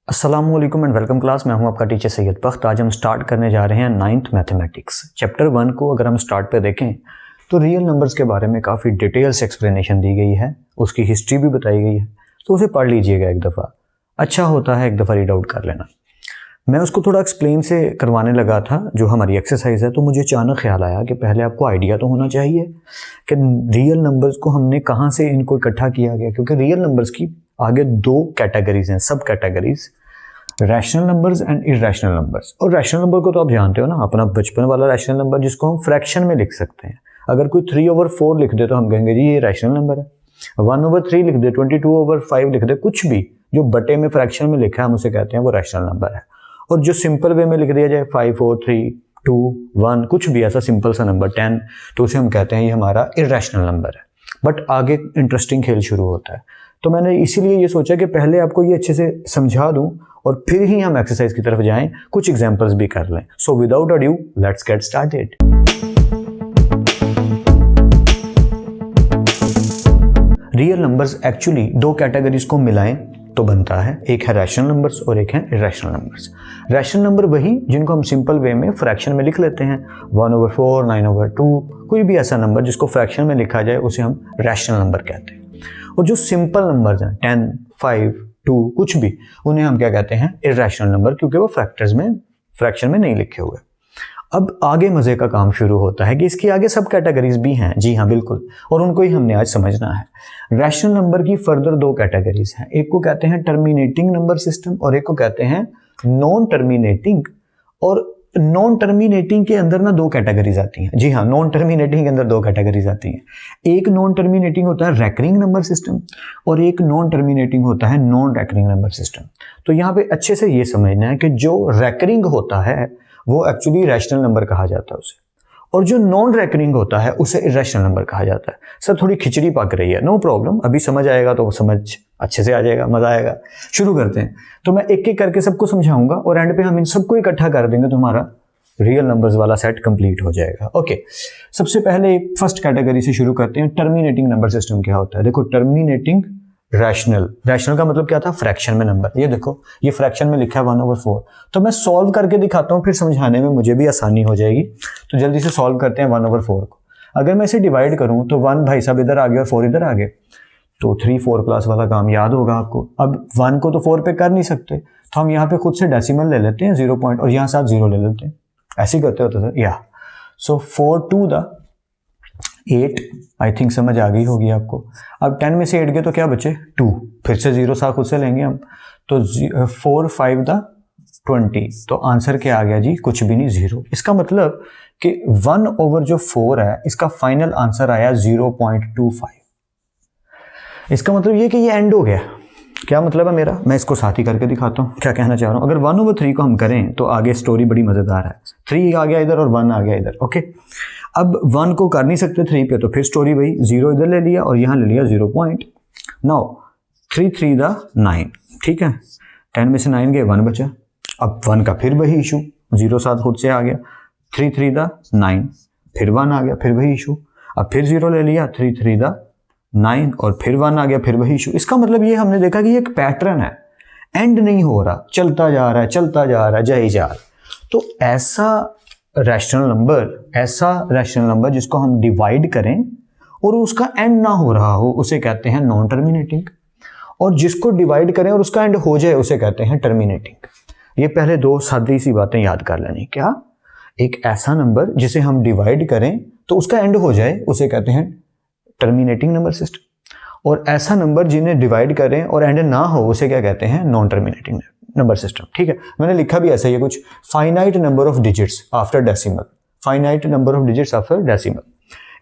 अस्सलामुअलैकुम and welcome class. मैं हूं आपका टीचर सैयद बख्त। आज हम स्टार्ट करने जा रहे हैं 9th मैथमेटिक्स चैप्टर 1 को। अगर हम स्टार्ट पे देखें तो रियल नंबर्स के बारे में काफ़ी डिटेल से एक्सप्लेनेशन दी गई है, उसकी हिस्ट्री भी बताई गई है, तो उसे पढ़ लीजिएगा एक दफ़ा। अच्छा होता है एक दफ़ा रीड आउट कर लेना। मैं उसको थोड़ा एक्सप्लेन से करवाने लगा था जो हमारी एक्सरसाइज है, तो मुझे अचानक ख्याल आया कि पहले आपको आइडिया तो होना चाहिए कि रियल नंबर्स को हमने कहाँ से इनको इकट्ठा किया गया, क्योंकि रियल नंबर्स की आगे दो कैटेगरीज हैं, सब categories, rational numbers and irrational numbers. और रैशनल नंबर को तो आप जानते हो ना, अपना बचपन वाला रैशनल नंबर जिसको हम फ्रैक्शन में लिख सकते हैं। अगर कोई 3/4 लिख दे तो हम कहेंगे जी ये रैशनल नंबर है। 1/3 लिख दे, 22/5 लिख दे, कुछ भी जो बटे में फ्रैक्शन में लिखा है हम उसे कहते हैं वो रैशनल नंबर है। और जो सिंपल वे में लिख दिया जाए 5 4 3 2 1 कुछ भी ऐसा सिंपल सा नंबर 10, तो उसे हम कहते हैं ये हमारा इरेशनल नंबर है। बट आगे इंटरेस्टिंग खेल शुरू होता है, तो मैंने इसीलिए ये सोचा कि पहले आपको ये अच्छे से समझा दूं और फिर ही हम एक्सरसाइज की तरफ जाएं, कुछ एग्जांपल्स भी कर लें। So without adieu let's get started. Real numbers actually दो कैटेगरीज को मिलाएं तो बनता है, एक है रैशनल नंबर्स और एक है इरेशनल नंबर्स। रैशनल नंबर वही जिनको हम सिंपल वे में फ्रैक्शन में लिख लेते हैं, 1/4 9/2, कोई भी ऐसा नंबर जिसको फ्रैक्शन में लिखा जाए उसे हम रैशनल नंबर कहते हैं। और जो सिंपल नंबर्स हैं 10 5 2 कुछ भी, उन्हें हम क्या कहते हैं, इरेशनल नंबर, क्योंकि वो फ्रैक्शन में नहीं लिखे हुए। अब आगे मजे का काम शुरू होता है कि इसकी आगे सब कैटेगरीज भी हैं। जी हाँ बिल्कुल, और उनको ही हमने आज समझना है। रैशनल नंबर की फर्दर दो कैटेगरीज हैं, एक को कहते हैं टर्मिनेटिंग नंबर सिस्टम और एक को कहते हैं नॉन टर्मिनेटिंग। और नॉन टर्मिनेटिंग के अंदर ना दो कैटेगरीज आती हैं। जी हाँ, नॉन टर्मिनेटिंग के अंदर दो कैटेगरीज आती हैं। एक नॉन टर्मिनेटिंग होता है रैकरिंग नंबर सिस्टम और एक नॉन टर्मिनेटिंग होता है नॉन रैकरिंग नंबर सिस्टम। तो यहाँ पे अच्छे से ये समझना है कि जो रैकरिंग होता है वो एक्चुअली रैशनल नंबर कहा जाता है उसे, और जो नॉन रैकरिंग होता है उसे इरेशनल नंबर कहा जाता है। सर थोड़ी खिचड़ी पक रही है, नो प्रॉब्लम, अभी समझ आएगा तो समझ अच्छे से आ जाएगा, मजा आएगा। शुरू करते हैं। तो मैं एक एक करके सबको समझाऊंगा और एंड पे हम इन सबको इकट्ठा कर देंगे तो हमारा रियल नंबर्स वाला सेट कंप्लीट हो जाएगा। ओके, सबसे पहले फर्स्ट कैटेगरी से शुरू करते हैं। टर्मिनेटिंग नंबर सिस्टम क्या होता है? देखो, टर्मिनेटिंग रैशनल का मतलब क्या था? फ्रैक्शन में नंबर। ये देखो, ये फ्रैक्शन में लिखा है 1/4, तो मैं सॉल्व करके दिखाता हूँ, फिर समझाने में मुझे भी आसानी हो जाएगी। तो जल्दी से सॉल्व करते हैं 1/4 को। अगर मैं इसे डिवाइड करूँ तो 1 भाई साहब इधर आ गया और 4 इधर आ गए, तो 3 4 क्लास वाला काम याद होगा आपको। अब 1 को तो 4 पे कर नहीं सकते, तो हम यहाँ पे खुद से डेसिमल ले लेते हैं 0 पॉइंट, और यहाँ साथ 0 ले लेते हैं। ऐसे ही करते होते सर, या सो 4 2 द 8, आई थिंक समझ आ गई होगी आपको। अब 10 में से 8 गए तो क्या बचे? 2, फिर से 0 सा खुद से लेंगे हम, तो 4 5 द 20, तो आंसर क्या आ गया जी? कुछ भी नहीं, 0। इसका मतलब कि 1/4 है, इसका फाइनल आंसर आया 0.25। इसका मतलब ये कि ये एंड हो गया। क्या मतलब है मेरा? मैं इसको साथ ही करके दिखाता हूँ क्या कहना चाह रहा हूँ। अगर 1/3 को हम करें तो आगे स्टोरी बड़ी मजेदार है। 3 आ गया इधर और 1 आ गया इधर। ओके, अब 1 को कर नहीं सकते 3 पे, तो फिर स्टोरी वही, 0 इधर ले लिया और यहाँ ले लिया 0 पॉइंट। नाउ 3 3 द 9, ठीक है, 10 में से 9 गए, 1 बचा। अब 1 का फिर वही इशू, 0 साथ खुद से आ गया, 3 3 द 9, फिर 1 आ गया, फिर वही इशू। अब फिर 0 ले लिया, 3 3 द 9, और फिर 1 आ गया, फिर वही इशू। इसका मतलब ये हमने देखा कि ये एक पैटर्न है, एंड नहीं हो रहा, चलता जा रहा है, चलता जा रहा है, जय जाल। तो ऐसा रैशनल नंबर जिसको हम डिवाइड करें और उसका एंड ना हो रहा हो उसे कहते हैं नॉन टर्मिनेटिंग, और जिसको डिवाइड करें और उसका एंड हो जाए उसे कहते हैं टर्मिनेटिंग। ये पहले दो सादी सी बातें याद कर लेनी। क्या? एक ऐसा नंबर जिसे हम डिवाइड करें तो उसका एंड हो जाए उसे कहते हैं टर्मिनेटिंग नंबर सिस्टम, और ऐसा नंबर जिन्हें डिवाइड करें और एंड ना हो उसे क्या कहते हैं? Non terminating number system. ठीक है, मैंने लिखा भी ऐसा ही कुछ, finite number of digits after decimal, finite number of digits after decimal,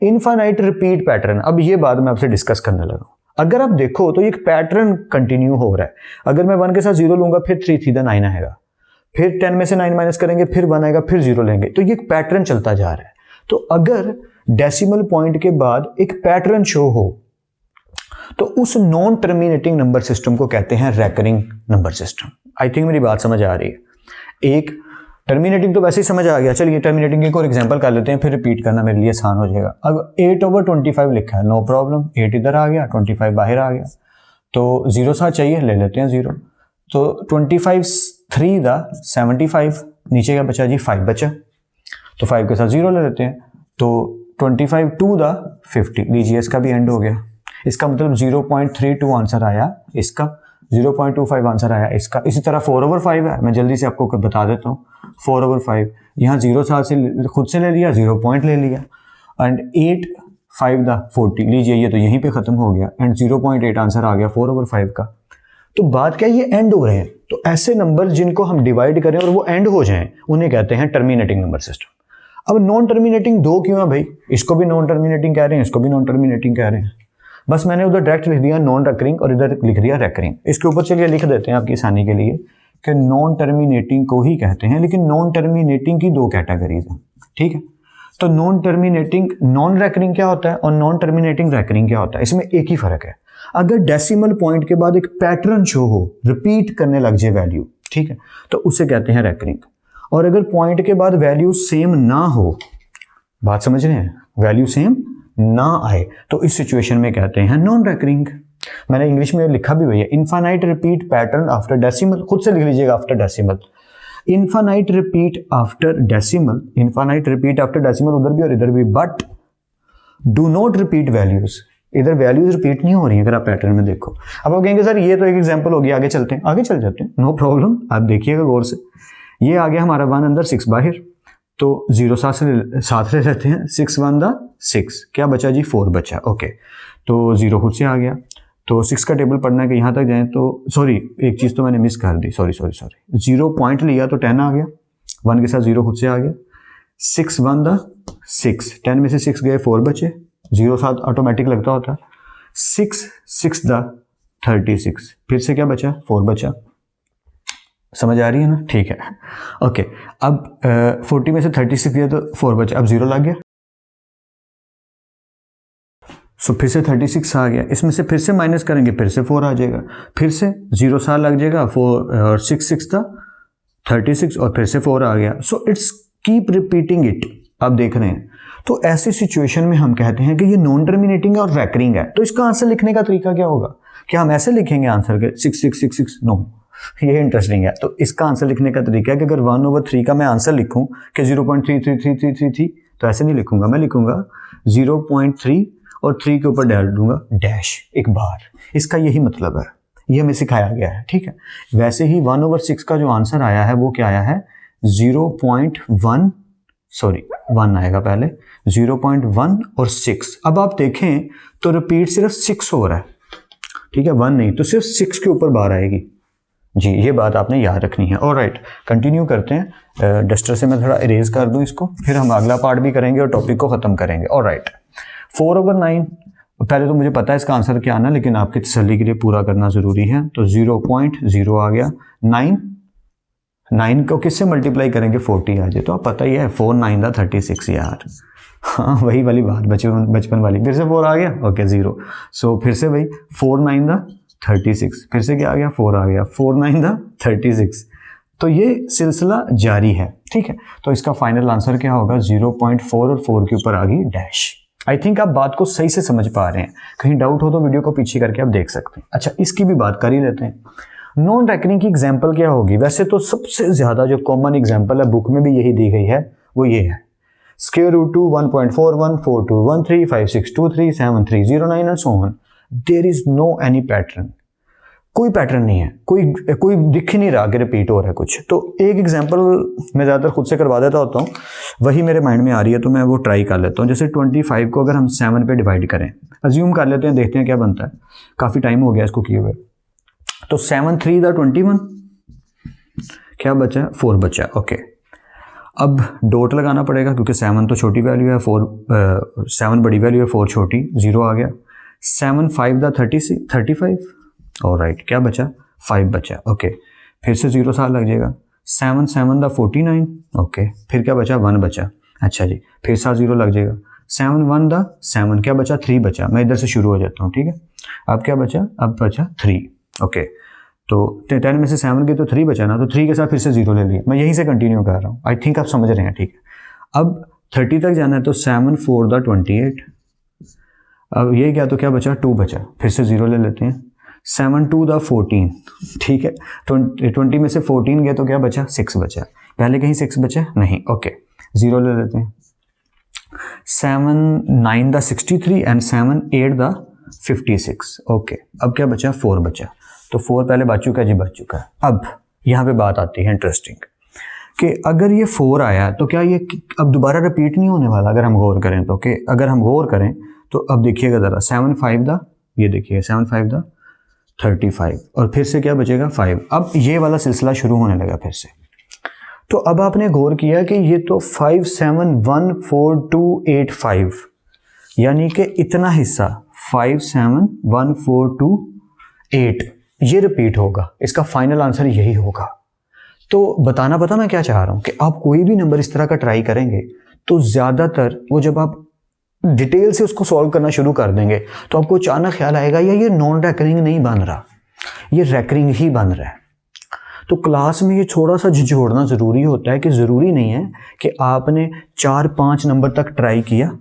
infinite repeat pattern. अब ये बात मैं आपसे डिस्कस करने लगा। अगर आप देखो तो एक पैटर्न कंटिन्यू हो रहा है। अगर मैं 1 के साथ 0 लूंगा, फिर 3 3 द 9 आएगा, फिर 10 में से 9 माइनस करेंगे, फिर 1 आएगा, फिर 0 लेंगे, तो ये एक पैटर्न चलता जा रहा है। तो अगर डेसिमल पॉइंट के बाद एक पैटर्न शो हो तो उस नॉन टर्मिनेटिंग नंबर सिस्टम को कहते हैं recurring number system. I think मेरी बात समझ आ रही है। एक टर्मिनेटिंग तो वैसे ही समझ आ गया, चलिए टर्मिनेटिंग की कोई एग्जांपल कर लेते हैं, फिर रिपीट करना मेरे लिए आसान हो जाएगा। अब 8/25 लिखा है, नो प्रॉब्लम, 8 इधर आ गया, 25 बाहर आ गया, तो 0 सा चाहिए, ले लेते हैं 0। तो 25 3 दा 75, नीचे क्या बचा जी 5 बचा, तो 5 के साथ 0 ले लेते हैं, तो 25 2 दा 50, लीजिए इसका भी एंड हो गया। इसका मतलब 0.32 आंसर आया इसका, 0.25 आंसर आया इसका। इसी तरह 4/5 है, मैं जल्दी से आपको बता देता हूँ। 4/5 यहाँ 0 साल से खुद से ले लिया, 0 पॉइंट ले लिया, एंड 8 5 दा 40, लीजिए ये तो यहीं पे खत्म हो गया, एंड 0.8 आंसर आ गया 4/5 का। तो बात क्या है, ये एंड हो रहे हैं, तो ऐसे नंबर जिनको हम डिवाइड करें और वो एंड हो जाएं उन्हें कहते हैं टर्मिनेटिंग नंबर सिस्टम। अब नॉन टर्मिनेटिंग दो क्यों है भाई, इसको भी नॉन टर्मिनेटिंग कह रहे हैं, इसको भी नॉन टर्मिनेटिंग कह रहे हैं। बस मैंने उधर डायरेक्ट लिख दिया नॉन रेकरिंग और इधर लिख दिया रेकरिंग। इसके ऊपर चलिए लिख देते हैं आपकी आसानी के लिए कि नॉन टर्मिनेटिंग को ही कहते हैं, लेकिन नॉन टर्मिनेटिंग की दो कैटेगरीज हैं, ठीक है। तो नॉन टर्मिनेटिंग नॉन रेकरिंग क्या होता है और नॉन टर्मिनेटिंग रेकरिंग क्या होता है, इसमें एक ही फर्क है, अगर डेसिमल पॉइंट के बाद एक पैटर्न शो हो, रिपीट करने लग जाए वैल्यू, ठीक है, तो उसे कहते हैं रेकरिंग। और अगर पॉइंट के बाद वैल्यू सेम ना हो, बात समझ रहे हैं, वैल्यू सेम ना आए, तो इस सिचुएशन में कहते हैं नॉन रेकरिंग। मैंने इंग्लिश में लिखा भी हुई है, infinite repeat pattern after decimal, खुद से लिख लीजिएगा after decimal, infinite repeat after decimal, infinite repeat after decimal उधर भी और इधर भी, but do not repeat values, इधर वैल्यूज रिपीट नहीं हो रही है अगर आप पैटर्न में देखो। अब आप कहेंगे सर ये तो एक एग्जांपल हो गया, आगे चलते हैं, आगे चल जाते हैं, नो प्रॉब्लम, आप देखिएगा गौर से। ये आ गया हमारा 1 अंदर 6 बाहर, तो 0 साथ ले लेते हैं, 6 1 दा 6, क्या बचा जी 4 बचा, ओके, तो 0 खुद से आ गया। तो 6 का टेबल पढ़ना है कि यहाँ तक जाएं, तो सॉरी एक चीज़ तो मैंने मिस कर दी, सॉरी 0 पॉइंट लिया तो 10 आ गया, 1 के साथ 0 खुद से आ गया, 6 1 दा 6, 10 में से 6 गए 4 बचे, 0 साथ ऑटोमेटिक लगता होता, 6 6 दा 36, फिर से क्या बचा 4 बचा, समझ आ रही है ना, ठीक है, ओके। अब 40 में से 36 दिया तो 4 बचा, अब 0 लग गया, सो फिर से 36 आ गया, इसमें से फिर से माइनस करेंगे, फिर से 4 आ जाएगा, फिर से 0 साल लग जाएगा, 4 और 6 6 था 36 और फिर से 4 आ गया, so it's keep repeating it, आप देख रहे हैं। तो ऐसी सिचुएशन में हम कहते हैं कि ये नॉन टर्मिनेटिंग और रेकरिंग है। तो इसका आंसर लिखने का तरीका क्या होगा, क्या हम ऐसे लिखेंगे आंसर के 6 6 6 6, नो, ये इंटरेस्टिंग है। तो इसका आंसर लिखने का तरीका है कि अगर 1/3 का मैं आंसर लिखूं कि 0.33333, तो ऐसे नहीं लिखूंगा, मैं लिखूंगा 0.3 और 3 के ऊपर डाल दूंगा डैश एक बार, इसका यही मतलब है, ये हमें सिखाया गया है, ठीक है। वैसे ही 1/6 का जो आंसर आया है वो क्या आया है 0.1, सॉरी 1 आएगा पहले, 0.1 और 6। अब आप देखें तो रिपीट सिर्फ 6 हो रहा है, ठीक है, 1 नहीं, तो सिर्फ 6 के ऊपर बार आएगी जी, ये बात आपने याद रखनी है। ऑलराइट, कंटिन्यू करते हैं, डस्टर से मैं थोड़ा इरेज कर दूं इसको, फिर हम अगला पार्ट भी करेंगे और टॉपिक को खत्म करेंगे। ऑलराइट, 4/9, पहले तो मुझे पता है इसका आंसर क्या आना, लेकिन आपकी तसल्ली के लिए पूरा करना जरूरी है। तो 0.0 आ गया, 9 को किससे मल्टीप्लाई करेंगे 40 आ जाए, तो आप पता ही है 4 9 दा 36 यार, हाँ वही वाली बात, बचपन वाली, फिर से 4 आ गया, ओके 0, सो फिर से भाई 4 9 दा 36, फिर से क्या आ गया 4 आ गया, 4 9 दा 36, तो ये सिलसिला जारी है, ठीक है। तो इसका फाइनल आंसर क्या होगा 0.4 और 4 के ऊपर आ गई डैश। आई थिंक आप बात को सही से समझ पा रहे हैं, कहीं डाउट हो तो वीडियो को पीछे करके आप देख सकते हैं। अच्छा, इसकी भी बात कर ही लेते हैं, नॉन रेकरिंग की एग्जाम्पल क्या होगी। वैसे तो सबसे ज्यादा जो कॉमन एग्जाम्पल है, बुक में भी यही दी गई है, वो ये है square root 2 1.41 4213 5623 7309 and so on. There is no any pattern, कोई पैटर्न नहीं है, कोई दिख ही नहीं रहा कि रिपीट हो रहा है कुछ। तो एक एग्जांपल मैं ज़्यादातर खुद से करवा देता होता हूँ, वही मेरे माइंड में आ रही है तो मैं वो ट्राई कर लेता हूँ। जैसे 25 को अगर हम 7 पे डिवाइड करें, अज्यूम कर लेते हैं, देखते हैं क्या बनता है, काफ़ी टाइम हो गया इसको किए हुए। तो 7 3 दा 21, क्या बचा 4 बचा, ओके। अब डॉट लगाना पड़ेगा क्योंकि 7 तो छोटी वैल्यू है, 7 बड़ी वैल्यू है, 4 छोटी, 0 आ गया। 7 5 दा 35, ऑलराइट, क्या बचा 5 बचा, ओके। फिर से 0 साल लग जाएगा। 7 7 दा 49, ओके। फिर क्या बचा 1 बचा, अच्छा जी, फिर साथ 0 लग जाएगा। 7 1 दा 7, क्या बचा 3 बचा। मैं इधर से शुरू हो जाता हूँ, ठीक है। अब क्या बचा, अब बचा 3, ओके। तो 10 में से 7 के तो 3 बचा ना, तो 3 के साथ फिर से 0 ले लिया। मैं यहीं से कंटिन्यू कर रहा हूँ, आई थिंक आप समझ रहे हैं, ठीक है। अब 30 तक जाना है, तो 7 4 दा 28, अब ये क्या, तो क्या बचा 2 बचा, फिर से 0 ले लेते हैं। 7 टू द 14, ठीक है, 20 में से 14 गए तो क्या बचा, 6 बचा। पहले कहीं 6 बचा नहीं, ओके 0 ले लेते हैं। 7 9 द 63 एंड 7 8 द 56, ओके। अब क्या बचा, 4 बचा, तो 4 पहले बच चुका है जी, बच चुका है। अब यहाँ पे बात आती है इंटरेस्टिंग कि अगर ये 4 आया तो क्या ये अब दोबारा रिपीट नहीं होने वाला, अगर हम गौर करें तो। कि अगर हम गौर करें तो अब देखिएगा ज़रा, 7 5 द, ये देखिए 7 5 द 35, और फिर से क्या बचेगा 5। अब ये वाला सिलसिला शुरू होने लगा फिर से। तो अब आपने गौर किया कि ये तो 5 7 1 4 2 8 5, यानी कि इतना हिस्सा 5 7 1 4 2 8 ये रिपीट होगा। इसका फाइनल आंसर यही होगा। तो बताना पता मैं क्या चाह रहा हूँ कि आप कोई भी नंबर इस तरह का ट्राई करेंगे तो ज़्यादातर वो जब आप डिटेल से उसको सॉल्व करना शुरू कर देंगे तो आपको अचानक ख्याल आएगा या ये नॉन रैकरिंग नहीं बन रहा, ये रैकरिंग ही बन रहा है। तो क्लास में ये थोड़ा सा झिझोड़ना ज़रूरी होता है कि ज़रूरी नहीं है कि आपने 4-5 नंबर तक ट्राई किया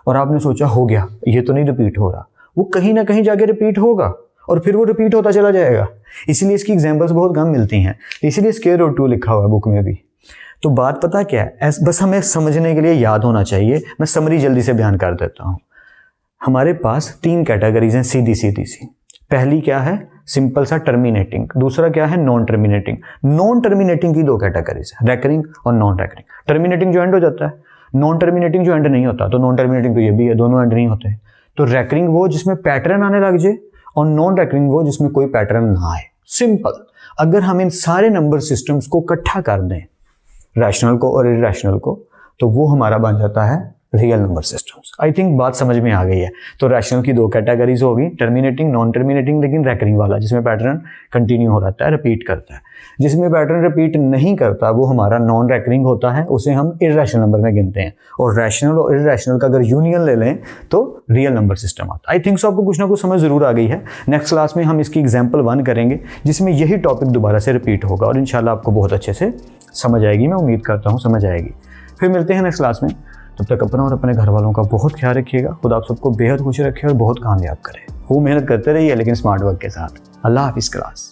और आपने सोचा हो गया, ये तो नहीं रिपीट हो रहा। वो कहीं ना कहीं जाके रिपीट होगा और फिर वो रिपीट होता चला जाएगा। इसीलिए इसकी एग्जांपल्स बहुत कम मिलती हैं, इसीलिए स्क्वायर रूट 2 लिखा हुआ है बुक में भी। तो बात पता क्या है, बस हमें समझने के लिए याद होना चाहिए। मैं समरी जल्दी से बयान कर देता हूँ। हमारे पास 3 कैटेगरीज हैं सीधी सीधी सी। पहली क्या है, सिंपल सा टर्मिनेटिंग। दूसरा क्या है, नॉन टर्मिनेटिंग। नॉन टर्मिनेटिंग की 2 कैटेगरीज है, रैकरिंग और नॉन रैकरिंग। टर्मिनेटिंग जो एंड हो जाता है, नॉन टर्मिनेटिंग जो एंड नहीं होता। तो नॉन टर्मिनेटिंग तो ये भी है, दोनों एंड नहीं होते। तो रैकरिंग वो जिसमें पैटर्न आने लग जाए और नॉन रैकरिंग वो जिसमें कोई पैटर्न ना आए। सिंपल। अगर हम इन सारे नंबर सिस्टम्स को इकट्ठा कर दें, रैशनल को और इरैशनल को, तो वो हमारा बन जाता है real number systems. I think बात समझ में आ गई है। तो रैशनल की 2 कैटेगरीज होगी, टर्मिनेटिंग, नॉन टर्मिनेटिंग, लेकिन रैकरिंग वाला जिसमें पैटर्न कंटिन्यू हो रहता है, रिपीट करता है। जिसमें पैटर्न रिपीट नहीं करता वो हमारा नॉन रैकरिंग होता है, उसे हम इरैशनल नंबर में गिनते हैं। और रैशनल और इरैशनल का अगर यूनियन ले लें तो रियल नंबर सिस्टम आता है। आई थिंक सो आपको कुछ ना कुछ समझ जरूर आ गई है। नेक्स्ट क्लास में हम इसकी एग्जाम्पल 1 करेंगे जिसमें यही टॉपिक दोबारा से रिपीट होगा और इंशाल्लाह आपको बहुत अच्छे से समझ आएगी। मैं उम्मीद करता हूँ समझ आएगी। फिर मिलते हैं नेक्स्ट क्लास में। तब तक अपना और अपने घर वालों का बहुत ख्याल रखिएगा। खुदा आप सबको बेहद खुश रखे और बहुत कामयाब करे। खूब मेहनत करते रहिए लेकिन स्मार्ट वर्क के साथ। अल्लाह हाफिज़ क्लास।